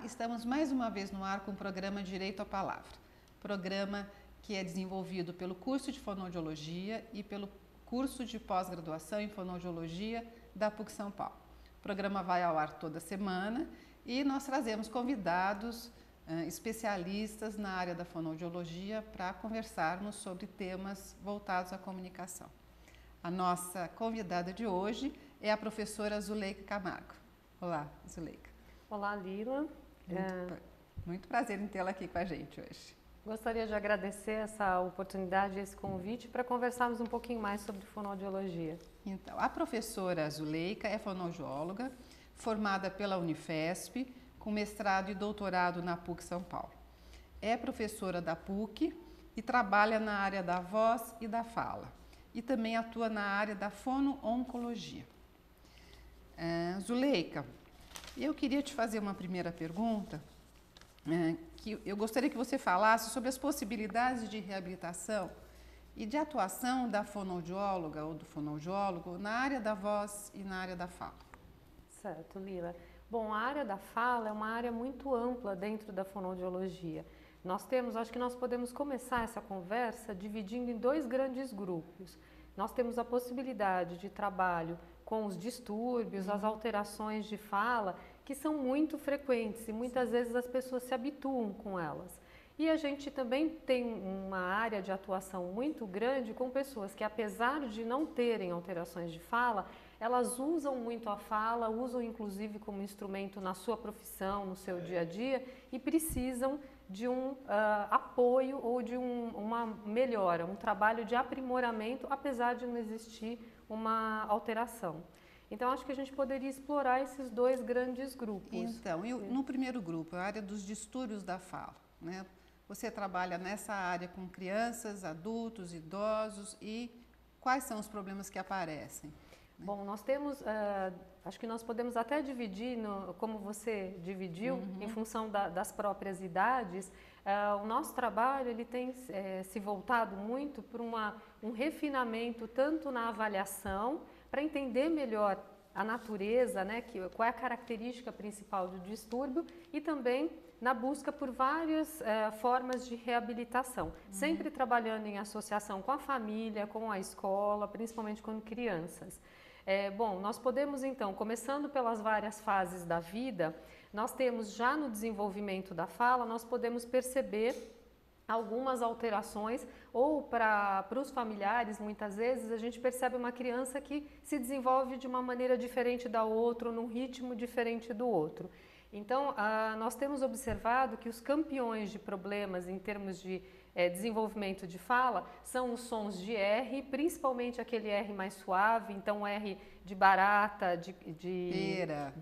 estamos mais uma vez no ar com o programa Direito à Palavra, programa que é desenvolvido pelo curso de Fonoaudiologia e pelo curso de pós-graduação em Fonoaudiologia da PUC São Paulo. O programa vai ao ar toda semana e nós trazemos convidados especialistas na área da fonoaudiologia para conversarmos sobre temas voltados à comunicação. A nossa convidada de hoje é a professora Zuleika Camargo. Olá, Zuleika. Olá, Lila. Muito prazer em tê-la aqui com a gente hoje. Gostaria de agradecer essa oportunidade, esse convite, para conversarmos um pouquinho mais sobre fonoaudiologia. Então, a professora Zuleika é fonoaudióloga, formada pela Unifesp, com mestrado e doutorado na PUC São Paulo. É professora da PUC e trabalha na área da voz e da fala. E também atua na área da fono-oncologia. Zuleika, eu queria te fazer uma primeira pergunta, que eu gostaria que você falasse sobre as possibilidades de reabilitação e de atuação da fonoaudióloga ou do fonoaudiólogo na área da voz e na área da fala. Certo, Lila. Bom, a área da fala é uma área muito ampla dentro da fonoaudiologia. Acho que nós podemos começar essa conversa dividindo em dois grandes grupos. Nós temos a possibilidade de trabalho com os distúrbios, as alterações de fala, que são muito frequentes e muitas vezes as pessoas se habituam com elas. E a gente também tem uma área de atuação muito grande com pessoas que, apesar de não terem alterações de fala, elas usam muito a fala, usam inclusive como instrumento na sua profissão, no seu dia a dia e precisam de um apoio ou de uma melhora, um trabalho de aprimoramento, apesar de não existir uma alteração. Então, acho que a gente poderia explorar esses dois grandes grupos. Então, no primeiro grupo, a área dos distúrbios da fala, né? Você trabalha nessa área com crianças, adultos, idosos e quais são os problemas que aparecem? Bom, nós temos, acho que nós podemos até dividir, como você dividiu, em função das próprias idades. O nosso trabalho ele tem se voltado muito para um refinamento tanto na avaliação, para entender melhor a natureza, né, qual é a característica principal do distúrbio e também na busca por várias formas de reabilitação, sempre trabalhando em associação com a família, com a escola, principalmente com crianças. Bom, nós podemos então, começando pelas várias fases da vida, nós temos já no desenvolvimento da fala, nós podemos perceber algumas alterações ou para os familiares, muitas vezes a gente percebe uma criança que se desenvolve de uma maneira diferente da outra, num ritmo diferente do outro. Então, nós temos observado que os campeões de problemas em termos de desenvolvimento de fala são os sons de R, principalmente aquele R mais suave, então R de barata, de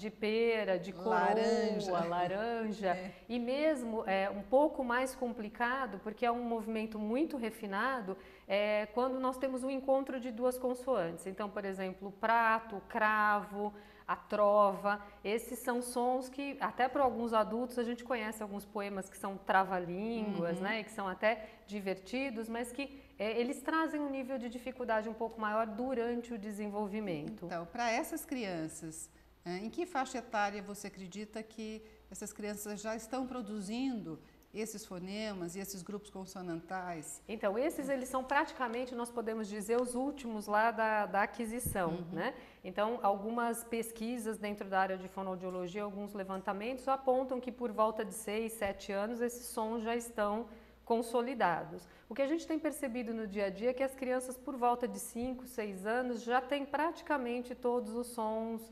pera, de coroa, laranja. E mesmo um pouco mais complicado, porque é um movimento muito refinado, quando nós temos um encontro de duas consoantes. Então, por exemplo, o prato, o cravo, a trova, esses são sons que até para alguns adultos a gente conhece alguns poemas que são trava-línguas, né, e que são até divertidos, mas que eles trazem um nível de dificuldade um pouco maior durante o desenvolvimento. Então, para essas crianças, em que faixa etária você acredita que essas crianças já estão produzindo esses fonemas e esses grupos consonantais? Então, eles são praticamente, nós podemos dizer, os últimos lá da aquisição, né? Então, algumas pesquisas dentro da área de fonoaudiologia, alguns levantamentos apontam que por volta de 6, 7 anos esses sons já estão consolidados. O que a gente tem percebido no dia a dia é que as crianças por volta de 5, 6 anos já têm praticamente todos os sons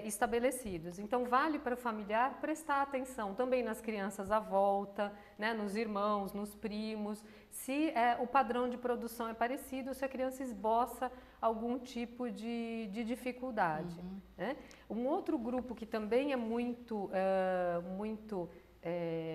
estabelecidos. Então, vale para o familiar prestar atenção também nas crianças à volta, né, nos irmãos, nos primos, se o padrão de produção é parecido, se a criança esboça algum tipo de dificuldade. Né? Um outro grupo que também é muito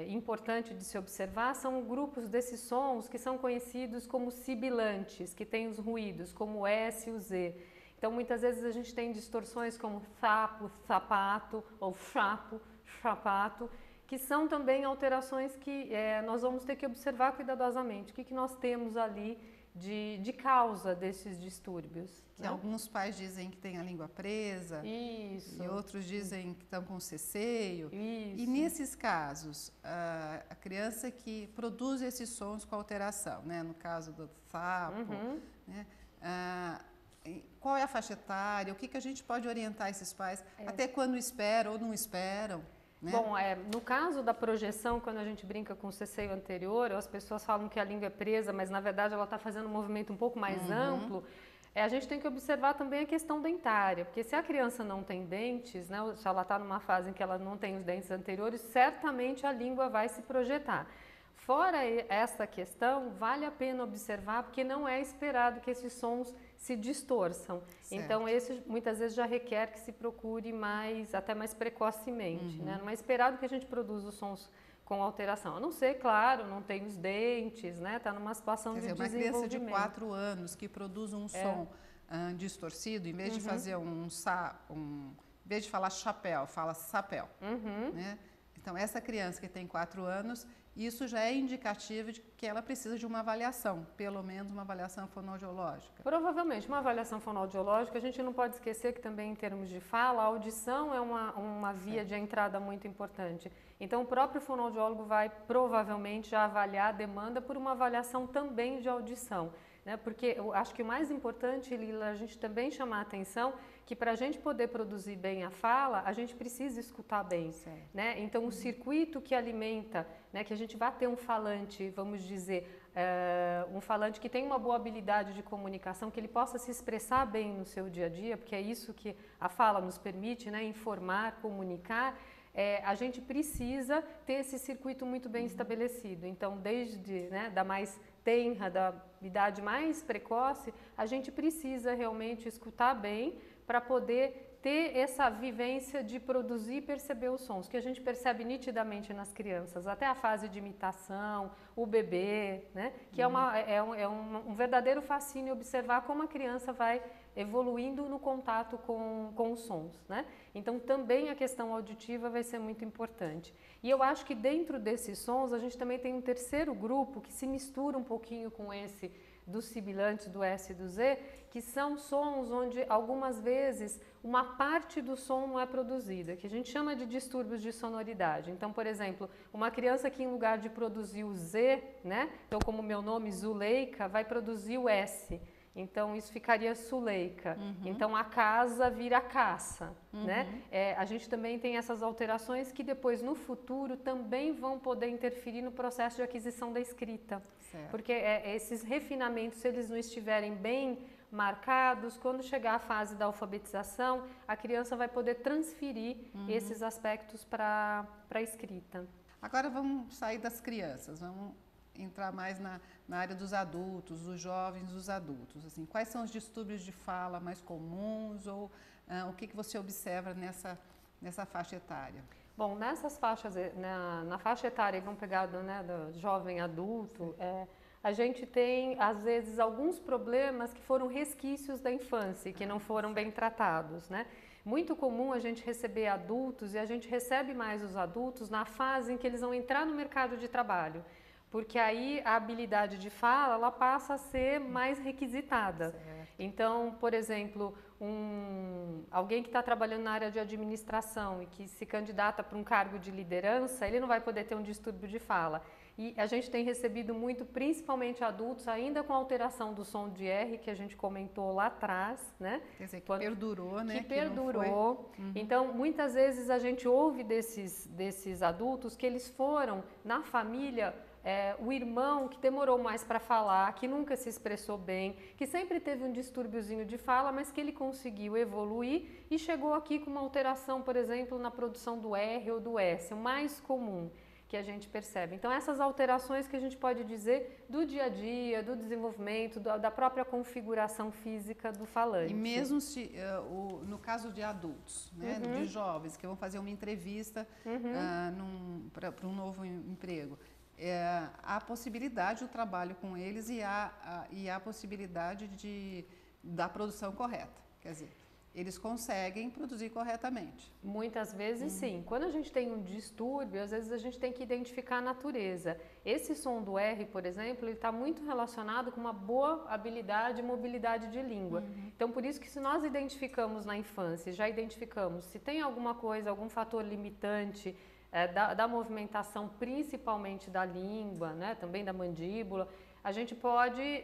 importante de se observar são grupos desses sons que são conhecidos como sibilantes, que têm os ruídos, como o S e o Z. Então, muitas vezes a gente tem distorções como sapo, sapato ou chapo, chapato, que são também alterações que nós vamos ter que observar cuidadosamente. O que nós temos ali de causa desses distúrbios. Que alguns pais dizem que tem a língua presa. Isso. E outros dizem que estão com ceceio. Isso. E nesses casos, a criança que produz esses sons com alteração, né? No caso do sapo, né? Qual é a faixa etária? O que a gente pode orientar esses pais? Até quando esperam ou não esperam? Né? Bom, no caso da projeção, quando a gente brinca com o ceceio anterior, as pessoas falam que a língua é presa, mas na verdade ela está fazendo um movimento um pouco mais amplo. A gente tem que observar também a questão dentária, porque se a criança não tem dentes, né, se ela está numa fase em que ela não tem os dentes anteriores, certamente a língua vai se projetar. Fora essa questão, vale a pena observar, porque não é esperado que esses sons se distorçam. Certo. Então, esse muitas vezes já requer que se procure até mais precocemente. Né? Não é esperado que a gente produza os sons com alteração. A não ser, claro, não tem os dentes, né? Está numa situação de desenvolvimento. Uma criança de 4 anos que produz um som distorcido, em vez de fazer em vez de falar chapéu, fala sapéu. Né? Então, essa criança que tem 4 anos, isso já é indicativo de que ela precisa de uma avaliação, pelo menos uma avaliação fonoaudiológica. Provavelmente, uma avaliação fonoaudiológica. A gente não pode esquecer que também, em termos de fala, a audição é uma via de entrada muito importante. Então, o próprio fonoaudiólogo vai provavelmente já avaliar a demanda por uma avaliação também de audição. Né? Porque eu acho que o mais importante, Lila, a gente também chamar a atenção que para a gente poder produzir bem a fala, a gente precisa escutar bem. Né? Então, o circuito que alimenta, né, que a gente vai ter um falante, vamos dizer, um falante que tem uma boa habilidade de comunicação, que ele possa se expressar bem no seu dia a dia, porque é isso que a fala nos permite, né, informar, comunicar. A gente precisa ter esse circuito muito bem estabelecido. Então, desde da mais tenra, da idade mais precoce, a gente precisa realmente escutar bem para poder ter essa vivência de produzir e perceber os sons, que a gente percebe nitidamente nas crianças, até a fase de imitação, o bebê, né? Que é um verdadeiro fascínio observar como a criança vai evoluindo no contato com os sons, né? Então, também a questão auditiva vai ser muito importante. E eu acho que dentro desses sons, a gente também tem um terceiro grupo que se mistura um pouquinho com esse dos sibilantes, do S e do Z, que são sons onde algumas vezes uma parte do som não é produzida, que a gente chama de distúrbios de sonoridade. Então, por exemplo, uma criança que em lugar de produzir o Z, né? Então, como meu nome Zuleika, vai produzir o S. Então, isso ficaria Suleika. Então, a casa vira caça. Né? A gente também tem essas alterações que depois, no futuro, também vão poder interferir no processo de aquisição da escrita. Certo. Porque esses refinamentos, se eles não estiverem bem marcados, quando chegar a fase da alfabetização, a criança vai poder transferir esses aspectos para a escrita. Agora, vamos sair das crianças, vamos entrar mais na área dos adultos, dos jovens, dos adultos. Assim, quais são os distúrbios de fala mais comuns ou o que você observa nessa faixa etária? Bom, nessas faixas, na faixa etária, vamos pegar do jovem adulto, a gente tem, às vezes, alguns problemas que foram resquícios da infância, que não foram bem tratados, né? Muito comum a gente receber adultos, e a gente recebe mais os adultos na fase em que eles vão entrar no mercado de trabalho. Porque aí a habilidade de fala, ela passa a ser mais requisitada. Certo. Então, por exemplo, alguém que está trabalhando na área de administração e que se candidata para um cargo de liderança, ele não vai poder ter um distúrbio de fala. E a gente tem recebido muito, principalmente adultos, ainda com alteração do som de R, que a gente comentou lá atrás, né? Quer dizer, que perdurou, né? Que perdurou. Então, muitas vezes a gente ouve desses adultos que eles foram, na família, o irmão que demorou mais para falar, que nunca se expressou bem, que sempre teve um distúrbiozinho de fala, mas que ele conseguiu evoluir e chegou aqui com uma alteração, por exemplo, na produção do R ou do S, o mais comum que a gente percebe. Então, essas alterações que a gente pode dizer do dia a dia, do desenvolvimento, da própria configuração física do falante. E mesmo se, no caso de adultos, né, de jovens que vão fazer uma entrevista para um novo emprego, há a possibilidade do trabalho com eles e há a possibilidade da produção correta. Quer dizer, eles conseguem produzir corretamente. Muitas vezes sim. Quando a gente tem um distúrbio, às vezes a gente tem que identificar a natureza. Esse som do R, por exemplo, ele está muito relacionado com uma boa habilidade e mobilidade de língua. Então, por isso que se nós identificamos na infância, já identificamos se tem alguma coisa, algum fator limitante da movimentação, principalmente da língua, né, também da mandíbula, a gente pode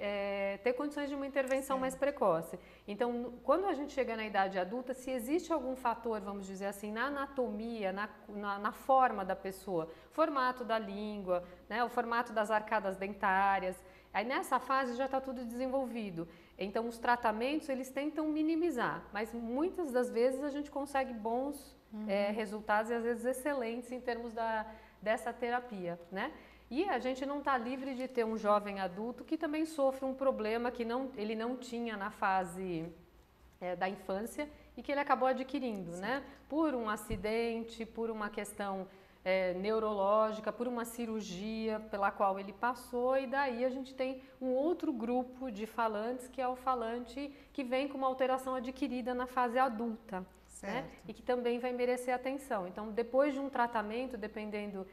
ter condições de uma intervenção mais precoce. Então, quando a gente chega na idade adulta, se existe algum fator, vamos dizer assim, na anatomia, na forma da pessoa, formato da língua, né, o formato das arcadas dentárias, aí nessa fase já está tudo desenvolvido. Então, os tratamentos, eles tentam minimizar, mas muitas das vezes a gente consegue bons resultados e às vezes excelentes em termos dessa terapia, né? E a gente não está livre de ter um jovem adulto que também sofre um problema que ele não tinha na fase da infância e que ele acabou adquirindo, né? Por um acidente, por uma questão neurológica, por uma cirurgia pela qual ele passou, e daí a gente tem um outro grupo de falantes, que é o falante que vem com uma alteração adquirida na fase adulta, né? E que também vai merecer atenção. Então, depois de um tratamento, dependendo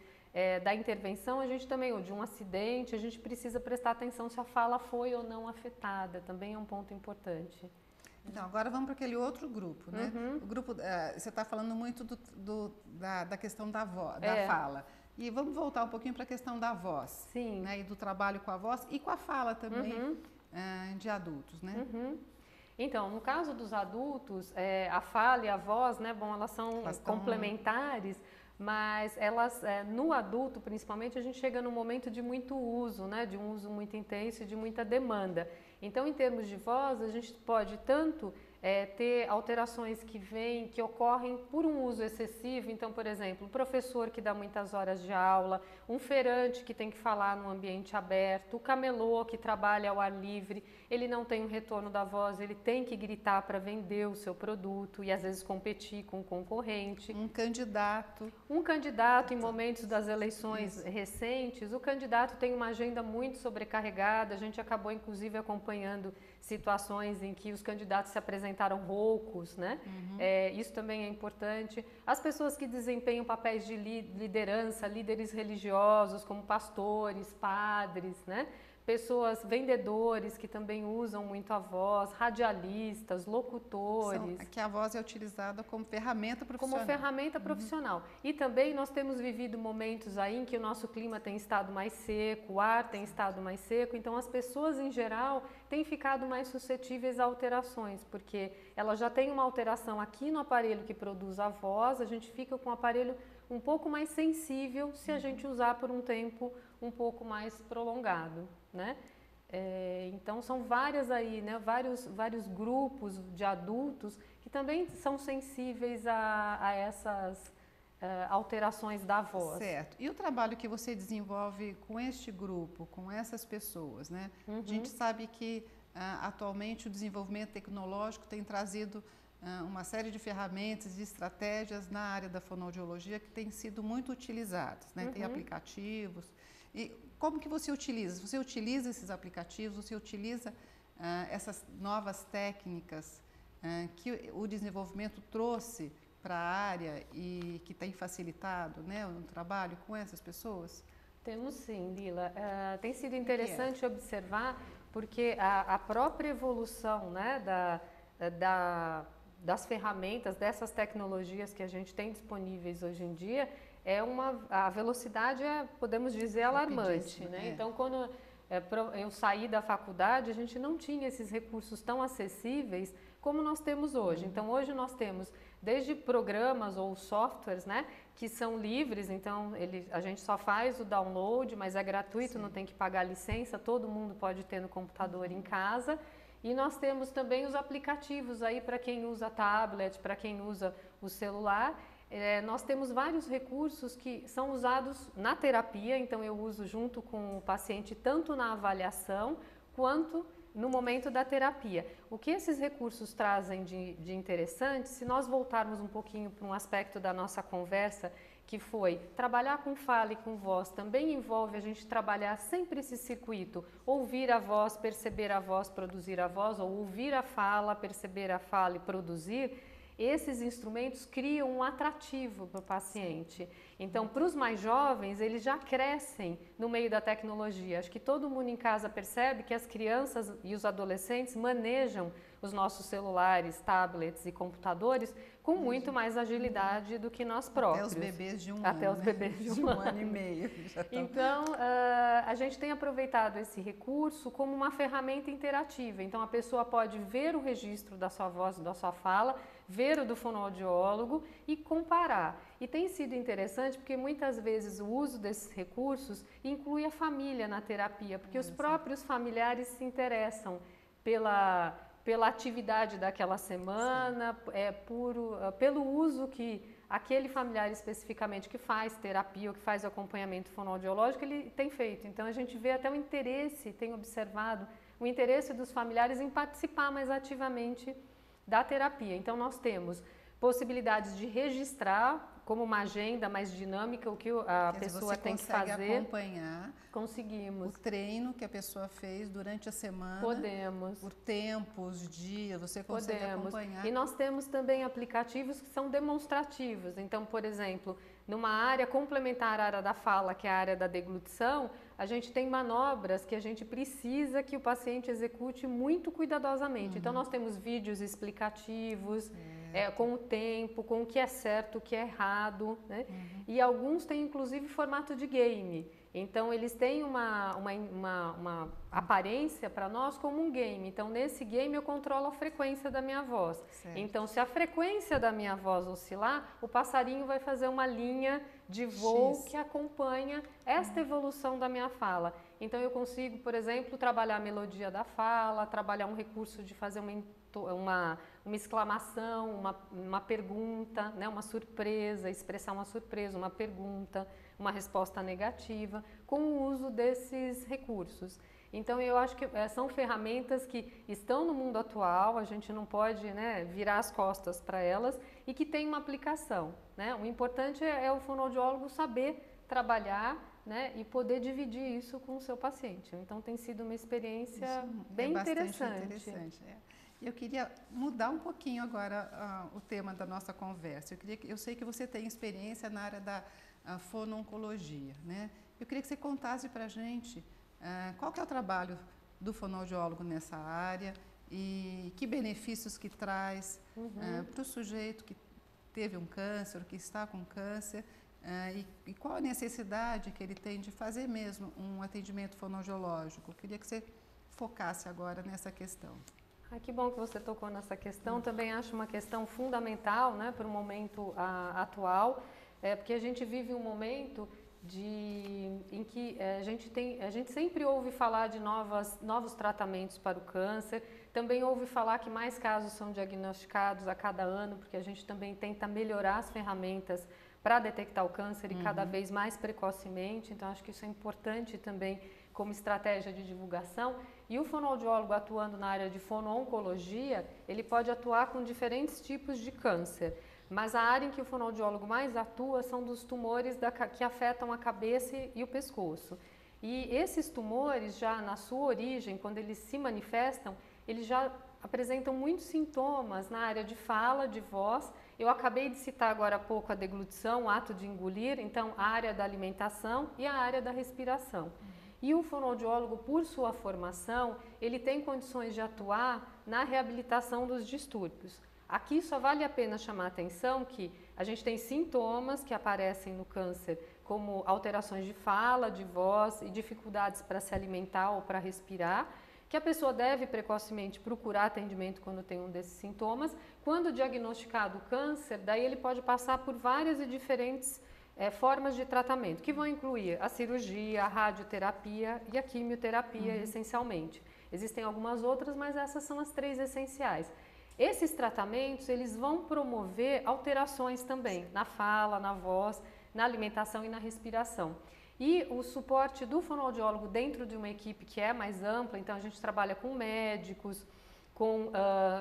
da intervenção, a gente também, ou de um acidente, a gente precisa prestar atenção se a fala foi ou não afetada, também é um ponto importante. Então, agora vamos para aquele outro grupo, né? O grupo, você está falando muito da questão da voz, da fala. E vamos voltar um pouquinho para a questão da voz. Sim. Né? E do trabalho com a voz e com a fala também de adultos, né? Então, no caso dos adultos, a fala e a voz, né, bom, elas são complementares, mas elas, no adulto principalmente, a gente chega num momento de muito uso, né, de um uso muito intenso e de muita demanda. Então, em termos de voz, a gente pode tanto ter alterações que ocorrem por um uso excessivo. Então, por exemplo, um professor que dá muitas horas de aula, um feirante que tem que falar no ambiente aberto, o camelô que trabalha ao ar livre, ele não tem um retorno da voz, ele tem que gritar para vender o seu produto e às vezes competir com o concorrente. Um candidato. Em momentos das eleições recentes, o candidato tem uma agenda muito sobrecarregada, a gente acabou inclusive acompanhando situações em que os candidatos se apresentaram roucos, né? Isso também é importante. As pessoas que desempenham papéis de liderança, líderes religiosos, como pastores, padres, né? Pessoas, vendedores que também usam muito a voz, radialistas, locutores. Que a voz é utilizada como ferramenta profissional. Como ferramenta profissional. E também nós temos vivido momentos aí em que o nosso clima tem estado mais seco, o ar tem estado mais seco, então as pessoas em geral têm ficado mais suscetíveis a alterações, porque ela já tem uma alteração aqui no aparelho que produz a voz, a gente fica com o aparelho um pouco mais sensível se a gente usar por um tempo um pouco mais prolongado, né? Então são várias aí, né? Vários grupos de adultos que também são sensíveis a essas alterações da voz. Certo. E o trabalho que você desenvolve com este grupo, com essas pessoas, né? A gente sabe que atualmente o desenvolvimento tecnológico tem trazido uma série de ferramentas e estratégias na área da fonoaudiologia que têm sido muito utilizadas, né? Tem aplicativos. E como que você utiliza? Você utiliza esses aplicativos, você utiliza essas novas técnicas que o desenvolvimento trouxe para a área e que tem facilitado, né, o trabalho com essas pessoas? Temos sim, Lila. Tem sido interessante observar porque a própria evolução, né, das ferramentas, dessas tecnologias que a gente tem disponíveis hoje em dia, a velocidade podemos dizer, alarmante, né? Então, quando eu saí da faculdade, a gente não tinha esses recursos tão acessíveis como nós temos hoje. Então, hoje nós temos desde programas ou softwares, né, que são livres, então a gente só faz o download, mas é gratuito, não tem que pagar licença, todo mundo pode ter no computador em casa. E nós temos também os aplicativos aí para quem usa tablet, para quem usa o celular. Nós temos vários recursos que são usados na terapia, então eu uso junto com o paciente tanto na avaliação quanto no momento da terapia. O que esses recursos trazem de interessante, se nós voltarmos um pouquinho para um aspecto da nossa conversa, que foi trabalhar com fala e com voz, também envolve a gente trabalhar sempre esse circuito, ouvir a voz, perceber a voz, produzir a voz, ou ouvir a fala, perceber a fala e produzir. Esses instrumentos criam um atrativo para o paciente. Então, para os mais jovens, eles já crescem no meio da tecnologia. Acho que todo mundo em casa percebe que as crianças e os adolescentes manejam os nossos celulares, tablets e computadores com muito mais agilidade do que nós próprios. Até os bebês de um ano. Até os bebês de um ano e meio. Então, a gente tem aproveitado esse recurso como uma ferramenta interativa. Então, a pessoa pode ver o registro da sua voz, da sua fala, ver o do fonoaudiólogo e comparar. E tem sido interessante porque muitas vezes o uso desses recursos inclui a família na terapia, porque os próprios familiares se interessam pela atividade daquela semana, pelo uso que aquele familiar especificamente que faz terapia ou que faz acompanhamento fonoaudiológico, ele tem feito. Então a gente vê até o interesse, tem observado o interesse dos familiares em participar mais ativamente da terapia. Então nós temos possibilidades de registrar como uma agenda mais dinâmica o que a pessoa tem que fazer. Você consegue acompanhar Conseguimos. o treino que a pessoa fez durante a semana. Podemos. Por tempos, dias, você consegue acompanhar. E nós temos também aplicativos que são demonstrativos. Então, por exemplo, numa área complementar à área da fala, que é a área da deglutição, a gente tem manobras que a gente precisa que o paciente execute muito cuidadosamente. Então, nós temos vídeos explicativos, com o tempo, com o que é certo, o que é errado, né? E alguns têm inclusive formato de game. Então eles têm uma aparência para nós como um game. Então nesse game eu controlo a frequência da minha voz. Certo. Então se a frequência da minha voz oscilar, o passarinho vai fazer uma linha de voo que acompanha esta evolução da minha fala. Então eu consigo, por exemplo, trabalhar a melodia da fala, trabalhar um recurso de fazer uma exclamação, uma pergunta, né, uma surpresa, expressar uma surpresa, uma pergunta, uma resposta negativa, com o uso desses recursos. Então eu acho que são ferramentas que estão no mundo atual, a gente não pode, né, virar as costas para elas e que tem uma aplicação, né? O importante é o fonoaudiólogo saber trabalhar, né, e poder dividir isso com o seu paciente. Então tem sido uma experiência bem interessante. Eu queria mudar um pouquinho agora o tema da nossa conversa. Eu sei que você tem experiência na área da fono-oncologia, né? Eu queria que você contasse para a gente qual que é o trabalho do fonoaudiólogo nessa área e que benefícios que traz para o sujeito que teve um câncer, que está com câncer, e qual a necessidade que ele tem de fazer mesmo um atendimento fonoaudiológico. Eu queria que você focasse agora nessa questão. Que bom que você tocou nessa questão. Também acho uma questão fundamental, né, para o momento atual, porque a gente vive um momento em que a gente sempre ouve falar de novos tratamentos para o câncer, também ouve falar que mais casos são diagnosticados a cada ano, porque a gente também tenta melhorar as ferramentas para detectar o câncer e cada vez mais precocemente. Então acho que isso é importante também como estratégia de divulgação. E o fonoaudiólogo atuando na área de fono-oncologia, ele pode atuar com diferentes tipos de câncer. Mas a área em que o fonoaudiólogo mais atua são dos tumores que afetam a cabeça e o pescoço. E esses tumores, já na sua origem, quando eles se manifestam, eles já apresentam muitos sintomas na área de fala, de voz. Eu acabei de citar agora há pouco a deglutição, o ato de engolir, então a área da alimentação e a área da respiração. E o fonoaudiólogo, por sua formação, ele tem condições de atuar na reabilitação dos distúrbios. Aqui só vale a pena chamar a atenção que a gente tem sintomas que aparecem no câncer, como alterações de fala, de voz e dificuldades para se alimentar ou para respirar, que a pessoa deve precocemente procurar atendimento quando tem um desses sintomas. Quando diagnosticado o câncer, daí ele pode passar por várias e diferentes formas de tratamento, que vão incluir a cirurgia, a radioterapia e a quimioterapia, essencialmente. Existem algumas outras, mas essas são as 3 essenciais. Esses tratamentos, eles vão promover alterações também na fala, na voz, na alimentação e na respiração. E o suporte do fonoaudiólogo dentro de uma equipe que é mais ampla, então a gente trabalha com médicos, com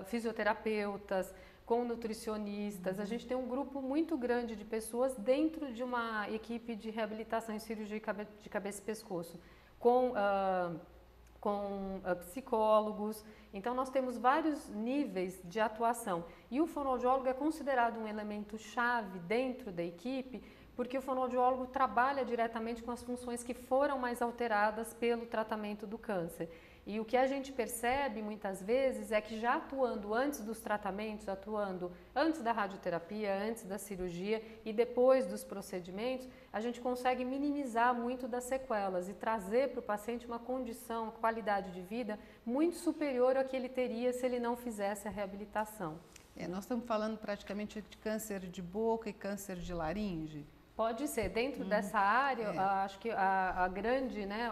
fisioterapeutas, com nutricionistas. A gente tem um grupo muito grande de pessoas dentro de uma equipe de reabilitação e cirurgia de cabeça e pescoço, com psicólogos. Então, nós temos vários níveis de atuação. E o fonoaudiólogo é considerado um elemento chave dentro da equipe, porque o fonoaudiólogo trabalha diretamente com as funções que foram mais alteradas pelo tratamento do câncer. E o que a gente percebe muitas vezes é que já atuando antes dos tratamentos, atuando antes da radioterapia, antes da cirurgia e depois dos procedimentos, a gente consegue minimizar muito das sequelas e trazer para o paciente uma condição, qualidade de vida muito superior ao que ele teria se ele não fizesse a reabilitação. Nós estamos falando praticamente de câncer de boca e câncer de laringe. Pode ser. Dentro dessa área, acho que a grande, né,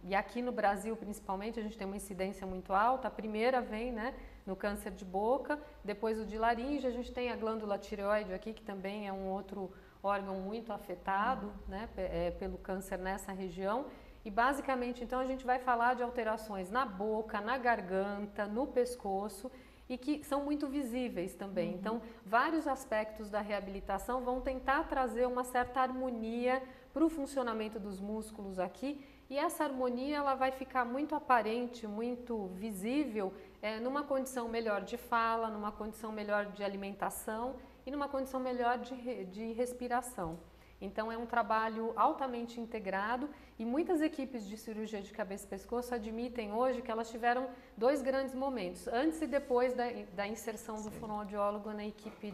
e aqui no Brasil principalmente, a gente tem uma incidência muito alta. A primeira vem, né, no câncer de boca, depois o de laringe, a gente tem a glândula tireoide aqui, que também é um outro órgão muito afetado, né, pelo câncer nessa região. E basicamente, então, a gente vai falar de alterações na boca, na garganta, no pescoço, e que são muito visíveis também. Então, vários aspectos da reabilitação vão tentar trazer uma certa harmonia para o funcionamento dos músculos aqui, e essa harmonia ela vai ficar muito aparente, muito visível numa condição melhor de fala, numa condição melhor de alimentação e numa condição melhor de respiração. Então, é um trabalho altamente integrado e muitas equipes de cirurgia de cabeça e pescoço admitem hoje que elas tiveram dois grandes momentos, antes e depois da inserção do fonoaudiólogo na equipe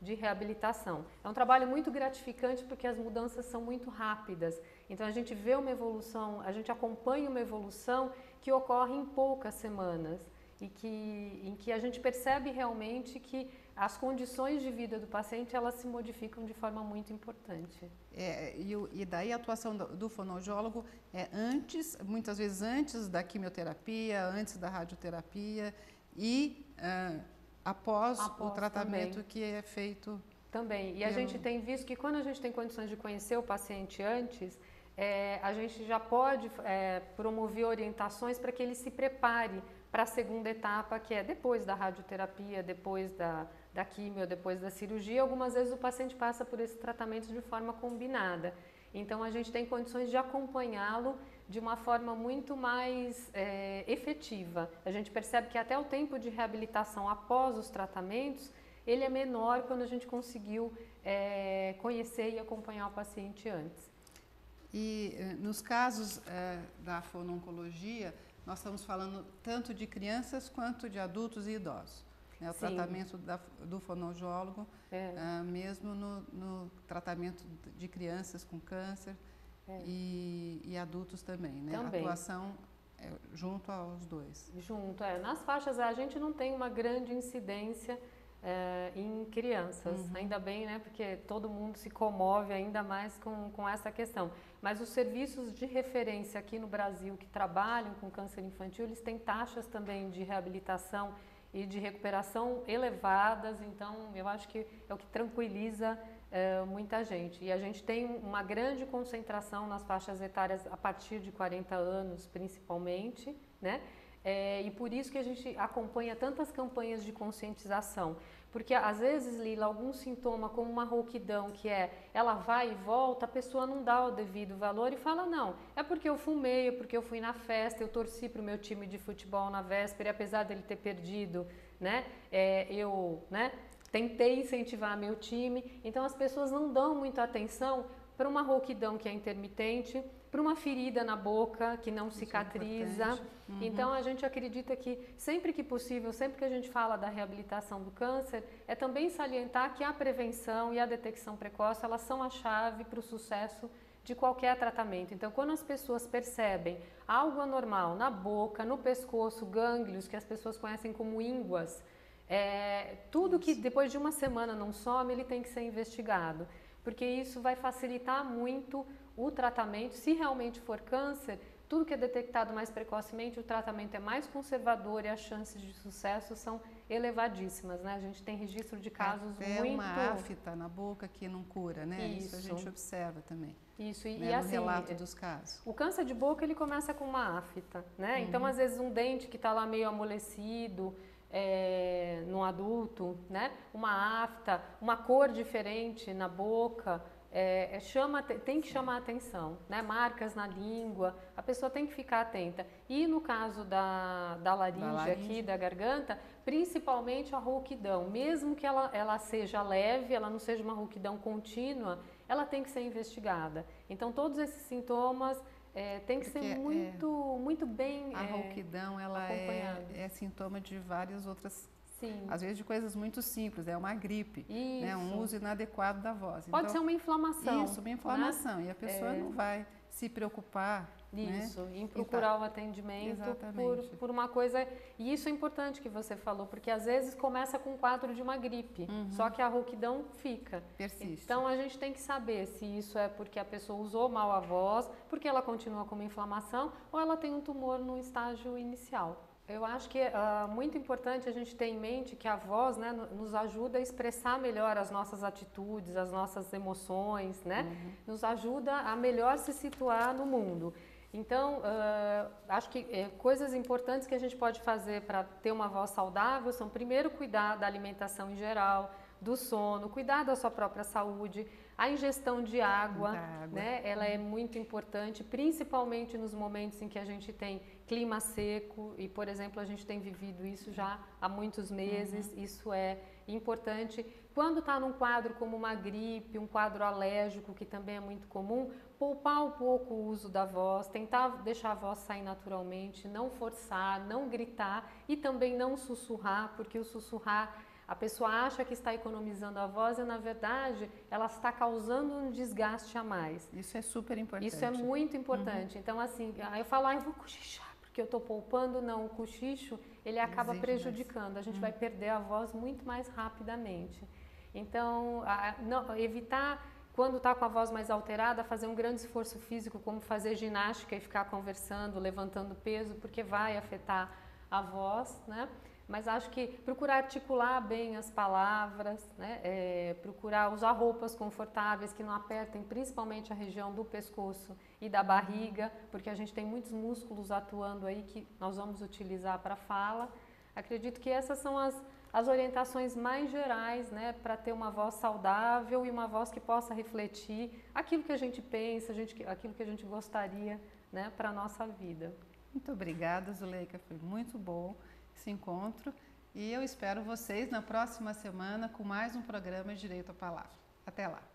de reabilitação. É um trabalho muito gratificante porque as mudanças são muito rápidas. Então, a gente vê uma evolução, a gente acompanha uma evolução que ocorre em poucas semanas e em que a gente percebe realmente que as condições de vida do paciente elas se modificam de forma muito importante. E daí a atuação do fonoaudiólogo é antes, muitas vezes antes da quimioterapia, antes da radioterapia e após o tratamento também, que é feito também. E a gente tem visto que quando a gente tem condições de conhecer o paciente antes, a gente já pode promover orientações para que ele se prepare para a segunda etapa, que é depois da radioterapia, depois da quimio, depois da cirurgia. Algumas vezes o paciente passa por esse tratamento de forma combinada. Então, a gente tem condições de acompanhá-lo de uma forma muito mais efetiva. A gente percebe que até o tempo de reabilitação após os tratamentos, ele é menor quando a gente conseguiu conhecer e acompanhar o paciente antes. E nos casos da fono-oncologia, nós estamos falando tanto de crianças quanto de adultos e idosos. Né? O Sim. tratamento do fonoaudiólogo, mesmo no tratamento de crianças com câncer e adultos também. Né? Também. A atuação junto aos dois. Junto, nas faixas a gente não tem uma grande incidência em crianças, ainda bem, né, porque todo mundo se comove ainda mais com essa questão. Mas os serviços de referência aqui no Brasil que trabalham com câncer infantil, eles têm taxas também de reabilitação e de recuperação elevadas, então eu acho que é o que tranquiliza muita gente. E a gente tem uma grande concentração nas faixas etárias a partir de 40 anos, principalmente, né? E por isso que a gente acompanha tantas campanhas de conscientização, porque às vezes, Lila, algum sintoma como uma rouquidão, que ela vai e volta, a pessoa não dá o devido valor e fala, não, é porque eu fumei, é porque eu fui na festa, eu torci para o meu time de futebol na véspera e apesar dele ter perdido, né, eu tentei incentivar meu time. Então as pessoas não dão muita atenção para uma rouquidão que é intermitente, para uma ferida na boca que não cicatriza. Então a gente acredita que sempre que possível, sempre que a gente fala da reabilitação do câncer, é também salientar que a prevenção e a detecção precoce, elas são a chave para o sucesso de qualquer tratamento. Então, quando as pessoas percebem algo anormal na boca, no pescoço, gânglios, que as pessoas conhecem como ínguas, tudo que depois de uma semana não some, ele tem que ser investigado, porque isso vai facilitar muito o tratamento. Se realmente for câncer, tudo que é detectado mais precocemente, o tratamento é mais conservador e as chances de sucesso são elevadíssimas, né? A gente tem registro de casos até muito... uma afta na boca que não cura, né? Isso a gente observa também. Isso, né? e No assim, relato dos casos. O câncer de boca, ele começa com uma afta, né? Então, às vezes, um dente que está lá meio amolecido, no adulto, né? Uma afta, uma cor diferente na boca, tem que chamar a atenção, né? Marcas na língua, a pessoa tem que ficar atenta. E no caso da laringe aqui, da garganta, principalmente a rouquidão, mesmo que ela seja leve, ela não seja uma rouquidão contínua, ela tem que ser investigada. Então todos esses sintomas tem que ser muito bem a rouquidão, ela é sintoma de várias outras, sim, às vezes de coisas muito simples, é uma gripe, né? Um uso inadequado da voz. Pode ser uma inflamação. Isso, uma inflamação, né? E a pessoa não vai se preocupar, isso, né? em procurar o atendimento por uma coisa. E isso é importante que você falou, porque às vezes começa com um quadro de uma gripe, só que a rouquidão fica. Persiste. Então a gente tem que saber se isso é porque a pessoa usou mal a voz, porque ela continua com uma inflamação, ou ela tem um tumor no estágio inicial. Eu acho que é muito importante a gente ter em mente que a voz, né, nos ajuda a expressar melhor as nossas atitudes, as nossas emoções, né? Nos ajuda a melhor se situar no mundo. Então, acho que coisas importantes que a gente pode fazer para ter uma voz saudável são, primeiro, cuidar da alimentação em geral, do sono, cuidar da sua própria saúde, a ingestão de água, né? Ela é muito importante, principalmente nos momentos em que a gente tem clima seco e, por exemplo, a gente tem vivido isso já há muitos meses, isso é importante. Quando está num quadro como uma gripe, um quadro alérgico, que também é muito comum, poupar um pouco o uso da voz, tentar deixar a voz sair naturalmente, não forçar, não gritar e também não sussurrar, porque o sussurrar, a pessoa acha que está economizando a voz e, na verdade, ela está causando um desgaste a mais. Isso é super importante. Isso é muito importante. Então, assim, aí eu falo, eu vou cochichar, porque eu estou poupando. Não, o cochicho, ele acaba prejudicando. A gente vai perder a voz muito mais rapidamente. Então, evitar, quando está com a voz mais alterada, fazer um grande esforço físico, como fazer ginástica e ficar conversando, levantando peso, porque vai afetar a voz, né? Mas acho que procurar articular bem as palavras, né? Procurar usar roupas confortáveis que não apertem principalmente a região do pescoço e da barriga, porque a gente tem muitos músculos atuando aí que nós vamos utilizar para a fala. Acredito que essas são as orientações mais gerais, né, para ter uma voz saudável e uma voz que possa refletir aquilo que a gente pensa, aquilo que a gente gostaria, né, para a nossa vida. Muito obrigada, Zuleika, foi muito bom esse encontro e eu espero vocês na próxima semana com mais um programa Direito à Palavra. Até lá!